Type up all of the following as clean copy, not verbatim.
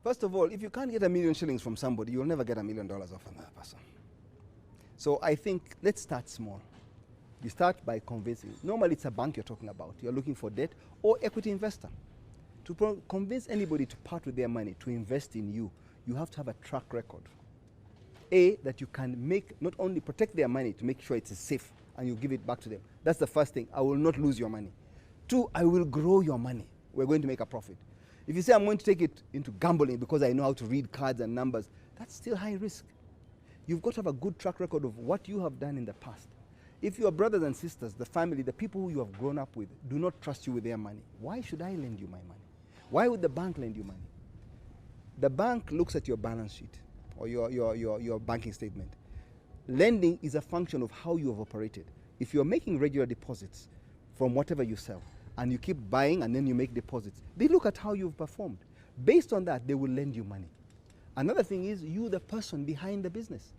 First of all, if you can't get $1 million shillings from somebody, you'll never get $1 million off another person. So I think let's start small. You start by convincing. Normally it's a bank you're talking about. You're looking for debt or equity investor. To convince anybody to part with their money, to invest in you, you have to have a track record. A, that you can make, not only protect their money to make sure it's safe and you give it back to them. That's the first thing. I will not lose your money. Two, I will grow your money. We're going to make a profit. If you say I'm going to take it into gambling because I know how to read cards and numbers, that's still high risk. You've got to have a good track record of what you have done in the past. If your brothers and sisters, the family, the people who you have grown up with, do not trust you with their money, why should I lend you my money? Why would the bank lend you money? The bank looks at your balance sheet or your banking statement. Lending is a function of how you have operated. If you're making regular deposits from whatever you sell and you keep buying and then you make deposits, they look at how you've performed. Based on that, they will lend you money. Another thing is you, the person behind the business.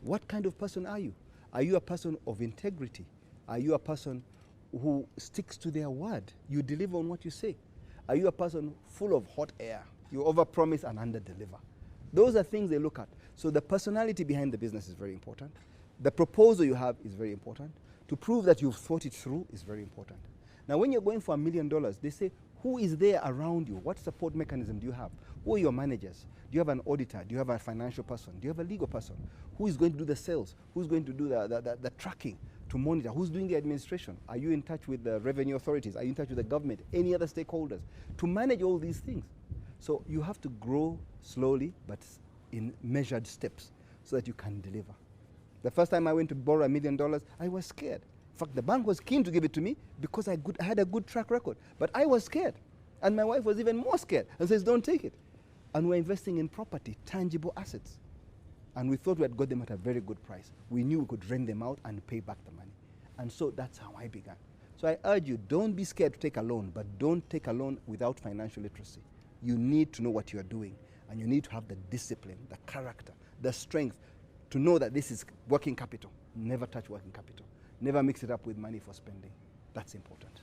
What kind of person are you? Are you a person of integrity? Are you a person who sticks to their word? You deliver on what you say. Are you a person full of hot air? You overpromise and underdeliver. Those are things they look at. So the personality behind the business is very important. The proposal you have is very important. To prove that you've thought it through is very important. Now, when you're going for $1 million, they say, who is there around you? What support mechanism do you have? Who are your managers? Do you have an auditor? Do you have a financial person? Do you have a legal person? Who is going to do the sales? Who's going to do the tracking to monitor? Who's doing the administration? Are you in touch with the revenue authorities? Are you in touch with the government? Any other stakeholders? To manage all these things. So you have to grow slowly, but in measured steps so that you can deliver. The first time I went to borrow $1 million, I was scared. In fact, the bank was keen to give it to me because I had a good track record. But I was scared. And my wife was even more scared and says, don't take it. And we're investing in property, tangible assets. And we thought we had got them at a very good price. We knew we could rent them out and pay back the money. And so that's how I began. So I urge you, don't be scared to take a loan, but don't take a loan without financial literacy. You need to know what you're doing. And you need to have the discipline, the character, the strength to know that this is working capital. Never touch working capital. Never mix it up with money for spending. That's important.